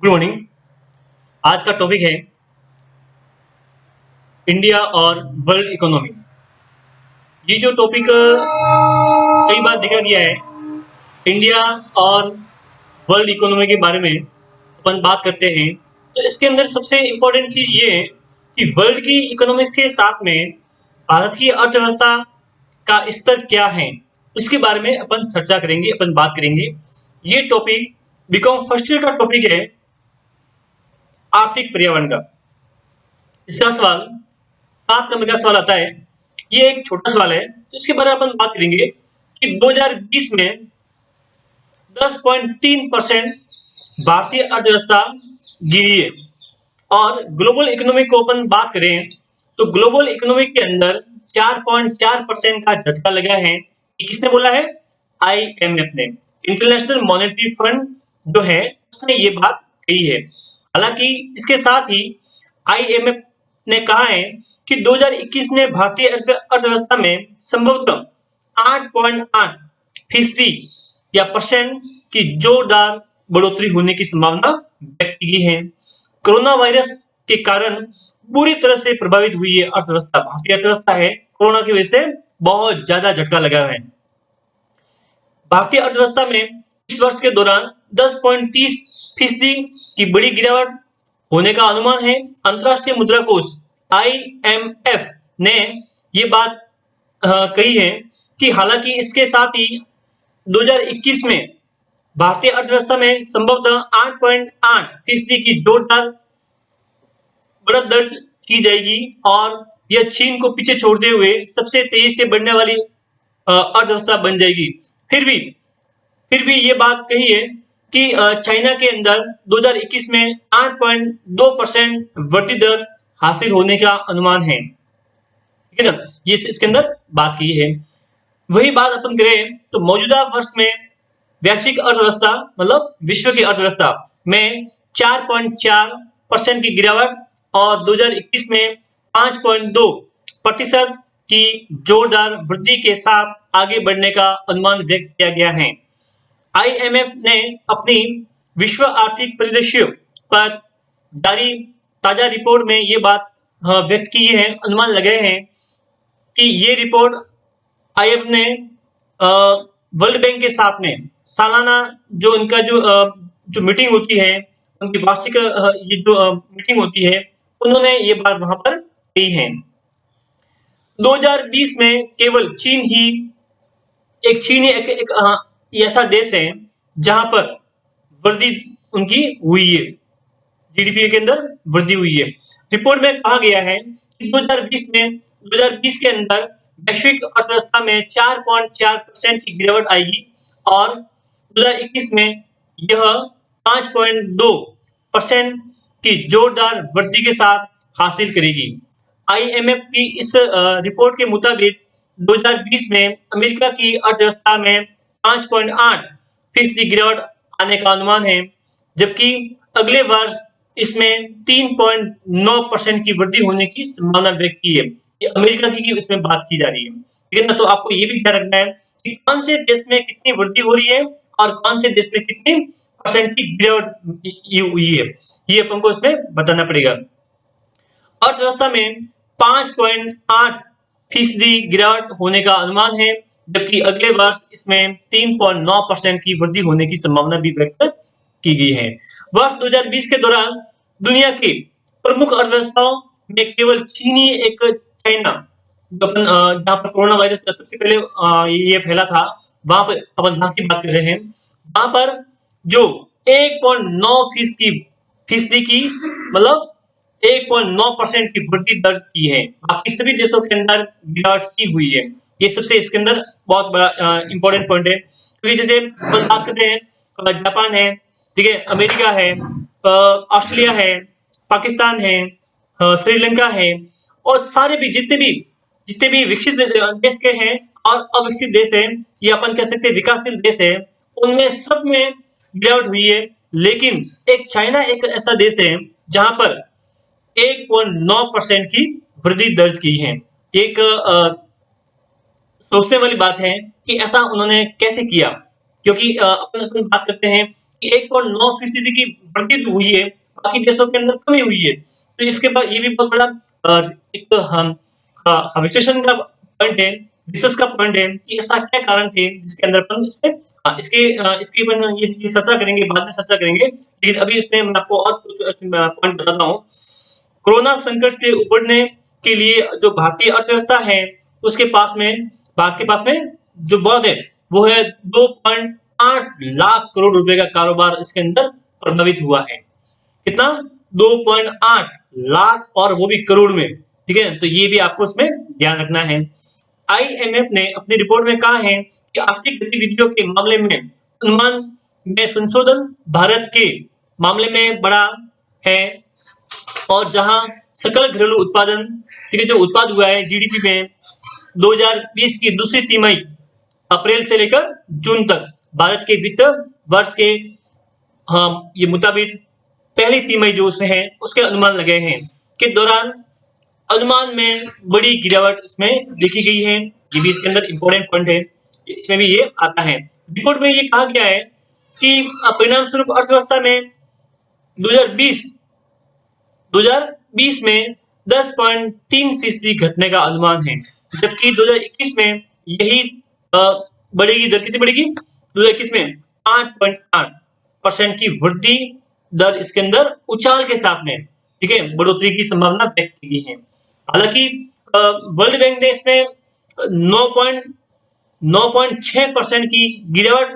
Good morning. आज का topic है इंडिया और वर्ल्ड इकोनॉमी। ये जो टॉपिक कई बार देखा गया है, इंडिया और वर्ल्ड इकोनॉमी के बारे में अपन बात करते हैं, तो इसके अंदर सबसे इम्पोर्टेंट चीज़ ये है कि वर्ल्ड की इकोनॉमिक्स के साथ में भारत की अर्थव्यवस्था का स्तर क्या है, इसके बारे में अपन चर्चा करेंगे, अपन बात करेंगे। ये टॉपिक बीकॉम फर्स्ट ईयर का टॉपिक है आर्थिक पर्यावरण का। इसका सवाल 7 नंबर का सवाल आता है। ये एक छोटा सवाल है, तो इसके बारे में अपन बात करेंगे कि 2020 में 10.3% भारतीय अर्थव्यवस्था गिरी है। और ग्लोबल इकोनॉमी को अपन बात करें तो ग्लोबल इकोनॉमी के अंदर 4.4% का झटका लगा है। ये किसने बोला है? IMF ने, इंटरनेशनल मॉनेटरी फंड जो है उसने ये बात कही है। हालांकि इसके साथ ही IMF ने कहा है कि 2021 में भारतीय अर्थव्यवस्था में संभवतः 8.8% या परसेंट की जोरदार बढ़ोतरी होने की संभावना व्यक्त की है। कोरोना वायरस के कारण पूरी तरह से प्रभावित हुई है अर्थव्यवस्था, भारतीय अर्थव्यवस्था है, कोरोना की वजह से बहुत ज्यादा झटका लगा है। भारतीय अर्थव्यवस्था में इस वर्ष के दौरान 10.30% की बड़ी गिरावट होने का अनुमान है। अंतर्राष्ट्रीय मुद्रा कोष IMF ने ये बात कही है कि हालांकि इसके साथ ही 2021 में भारतीय अर्थव्यवस्था में संभवतः 8.8% की जोरदार बढ़त दर्ज की जाएगी और यह चीन को पीछे छोड़ते हुए सबसे तेजी से बढ़ने वाली अर्थव्यवस्था बन जाएगी। फिर भी ये बात कही है कि चाइना के अंदर 2021 में 8.2% वृद्धि दर हासिल होने का अनुमान है। ठीक है ना, ये इसके अंदर बात की है। वही बात अपन करें तो मौजूदा वर्ष में वैश्विक अर्थव्यवस्था मतलब विश्व की अर्थव्यवस्था में 4.4% की गिरावट और 2021 में 5.2% की जोरदार वृद्धि के साथ आगे बढ़ने का अनुमान व्यक्त किया गया है। IMF ने अपनी विश्व आर्थिक परिदृश्य पर जारी ताजा रिपोर्ट में ये बात व्यक्त की है, अनुमान लगाए हैं कि ये रिपोर्ट IMF ने वर्ल्ड बैंक के साथ में सालाना जो इनका जो मीटिंग होती है, उनकी वार्षिक ये जो मीटिंग होती है, उन्होंने ये बात वहां पर कही है। 2020 में केवल चीन ही एक ऐसा देश है जहां पर वृद्धि उनकी हुई है, GDP के अंदर वृद्धि हुई है। रिपोर्ट में कहा गया है कि 2020 के अंदर वैश्विक अर्थव्यवस्था में 4.4% की गिरावट आएगी और 2021 में यह 5.2% की जोरदार वृद्धि के साथ हासिल करेगी। IMF की इस रिपोर्ट के मुताबिक 2020 में अमेरिका की अर्थव्यवस्था में 5.8% गिरावट आने का अनुमान है, जबकि अगले वर्ष इसमें 3.9% की वृद्धि होने की संभावना व्यक्त की है। ये अमेरिका की इसमें बात की जा रही है। ठीक है ना, तो आपको ये भी ध्यान रखना है कि कौन से देश में कितनी वृद्धि हो रही है और कौन से देश में कितनी परसेंट की गिरावट हुई है, ये अपन को इसमें बताना पड़ेगा। अर्थव्यवस्था में 5.8% गिरावट होने का अनुमान है, जबकि अगले वर्ष इसमें 3.9% की वृद्धि होने की संभावना भी व्यक्त की गई है। वर्ष 2020 के दौरान दुनिया के प्रमुख अर्थव्यवस्थाओं में केवल चीनी एक चाइना जहां पर कोरोना वायरस सबसे पहले ये फैला था, वहां पर अपन वहां की बात कर रहे हैं, वहां पर जो 1.9% की मतलब 1.9% की वृद्धि दर्ज की है। बाकी सभी देशों के अंदर गिरावट ही हुई है। ये सबसे इसके अंदर बहुत बड़ा इंपॉर्टेंट पॉइंट है, क्योंकि जैसे अपन बात करते हैं जापान है, ठीक है, अमेरिका है, ऑस्ट्रेलिया है, पाकिस्तान है, श्रीलंका है, और सारे भी जितने भी विकसित देश के हैं और अविकसित देश है, ये अपन कह सकते हैं विकासशील देश है, उनमें सब में गिरावट हुई है। लेकिन एक चाइना एक ऐसा देश है जहां पर 1.9% की वृद्धि दर्ज की है। एक सोचने वाली बात है कि ऐसा उन्होंने कैसे किया, क्योंकि अपन बात करते हैं कि 1.9% की वृद्धि तो हुई है, बाकी देशों के अंदर कमी हुई है। तो इसके बाद ये भी बहुत बड़ा एक विश्लेषण का पॉइंट है, रिसर्च का पॉइंट है कि ऐसा क्या कारण थे जिसके अंदर अपन इसके अपन ये चर्चा करेंगे, बाद में चर्चा करेंगे, लेकिन अभी इसमें मैं आपको और कुछ पॉइंट बताता हूँ। कोरोना संकट से उबरने के लिए जो भारतीय अर्थव्यवस्था है उसके पास में भारत के पास में जो बहुत है वो है 2.8 लाख करोड़ रुपए का कारोबार इसके अंदर प्रभावित हुआ है। कितना? 2.8 लाख, और वो भी करोड़ में। ठीक है, तो ये भी आपको इसमें ध्यान रखना है। आईएमएफ ने अपनी रिपोर्ट में कहा है कि आर्थिक गतिविधियों के मामले में अनुमान में संशोधन भारत के मामले में बड़ा है, और जहां सकल घरेलू उत्पादन, ठीक है, जो उत्पाद हुआ है जीडीपी में 2020 की दूसरी तिमाही अप्रैल से लेकर जून तक भारत के वित्त वर्ष के ये मुताबिक पहली तिमाही जो उसमें है उसके अनुमान लगे हैं के दौरान अनुमान में बड़ी गिरावट इसमें देखी गई है। ये भी इसके अंदर इंपॉर्टेंट पॉइंट है, इसमें भी ये आता है। रिपोर्ट में ये कहा गया है कि परिणाम स्वरूप अर्थव्यवस्था में 2020 में 10.3% घटने का अनुमान है, जबकि 2021 में यही बढ़ेगी। दर कितनी बढ़ेगी? 2021 में 8.8% की वृद्धि दर इसके अंदर उछाल के साथ में, ठीक है, बढ़ोतरी की संभावना व्यक्त की गई है। हालांकि वर्ल्ड बैंक ने इसमें 9.6% की गिरावट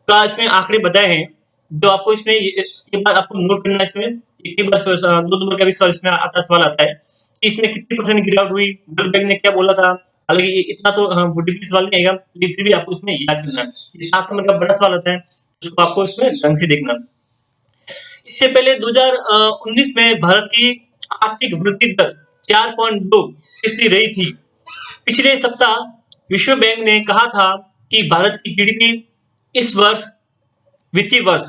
का इसमें आंकड़े बताए हैं, जो आपको इसमें ये बात आपको नोट करना है। इसमें एक बार 2 नंबर का भी सवाल इसमें सवाल आता है कि इसमें कितनी परसेंट गिरावट हुई, वर्ल्ड बैंक ने क्या बोला था। हालांकि इतना तो वुड-बी सवाल नहीं आएगा, लेकिन फिर भी आपको इसमें याद करना है। 7 नंबर का बड़ा सवाल आता है, उसको आपको इसमें ढंग से देखना। इससे पहले 2019 में भारत की आर्थिक वृद्धि दर 4.2% रही थी। पिछले सप्ताह विश्व बैंक ने कहा था कि भारत की जीडीपी इस वर्ष वित्तीय वर्ष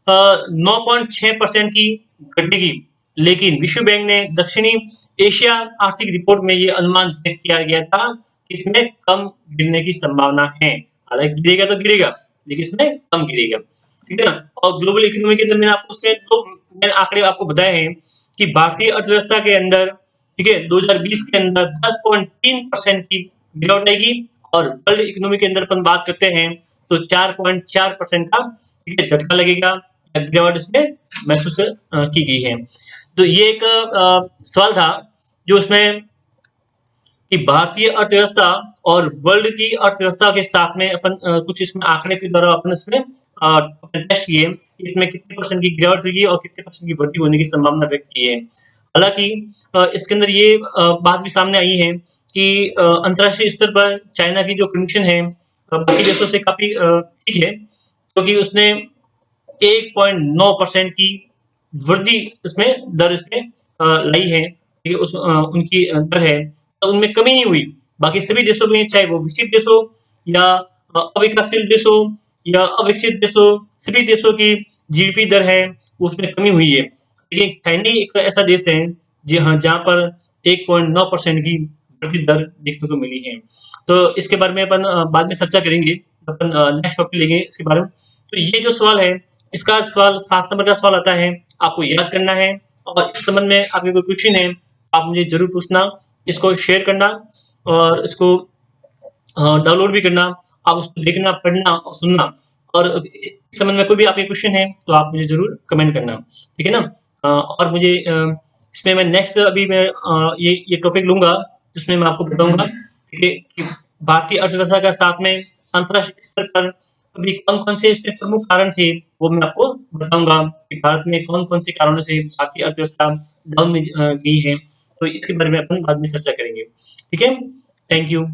9.6% की घटेगी, लेकिन विश्व बैंक ने दक्षिणी एशिया आर्थिक रिपोर्ट में ये अनुमान व्यक्त किया गया था कि इसमें कम गिरने की संभावना है। हालांकि गिरेगा तो गिरेगा, लेकिन इसमें कम गिरेगा, ठीक है ना। और ग्लोबल इकोनॉमी के अंदर मैंने आपको उसमें 2 आंकड़े आपको बताए हैं कि भारतीय अर्थव्यवस्था के अंदर, ठीक है, 2020 के अंदर 10.3% की गिरावट आएगी, और वर्ल्ड इकोनॉमी के अंदर अपन बात करते हैं तो 4.4% का, ठीक है, झटका लगेगा या गिरावट इसमें महसूस की गई है। तो ये एक सवाल था जो उसमें कि भारतीय अर्थव्यवस्था और वर्ल्ड की अर्थव्यवस्था के साथ में अपन कुछ इसमें आंकड़े के द्वारा अपन इसमें टेस्ट किए, इसमें कितने परसेंट की गिरावट हुई और कितने परसेंट की वृद्धि होने की संभावना व्यक्त की है। हालांकि इसके अंदर ये बात भी सामने आई है कि अंतर्राष्ट्रीय स्तर पर चाइना की जो कंडीशन है बाकी देशों से काफी ठीक है, क्योंकि उसने 1.9% की वृद्धि इसमें दर इसमें लाई है, ठीक है, उस उनकी दर है, तो उनमें कमी नहीं हुई। बाकी सभी देशों में, चाहे वो विकसित देश हो या अविकसित देश हो या अविकसित देश हो, सभी देशों की जीडीपी दर है उसमें कमी हुई है। लेकिन चाइना एक ऐसा देश है जी हाँ, जहाँ पर 1.9% की वृद्धि दर देखने को मिली है। तो इसके बारे में अपन बाद में चर्चा करेंगे, अपन नेक्स्ट टॉपिक लेंगे इसके बारे में। तो ये जो सवाल है, इसका सवाल 7 नंबर का सवाल आता है, आपको याद करना है, और इस संबंध में आपके कोई क्वेश्चन है आप मुझे जरूर पूछना, इसको शेयर करना और इसको डाउनलोड भी करना, आप उसको देखना, पढ़ना और सुनना, और इस संबंध में कोई भी आपके क्वेश्चन है तो आप मुझे जरूर कमेंट करना, ठीक है ना। और मुझे इसमें मैं नेक्स्ट अभी मैं ये टॉपिक लूंगा जिसमें मैं आपको बताऊंगा, ठीक है, कि भारतीय अर्थव्यवस्था का साथ में अंतरराष्ट्रीय स्तर पर अभी कौन-कौन से इसमें प्रमुख कारण थे वो मैं आपको बताऊंगा कि भारत में कौन-कौन से कारणों से भारतीय अर्थव्यवस्था डाउन में गई है। तो इसके बारे में अपन बाद में चर्चा करेंगे, ठीक है। Thank you.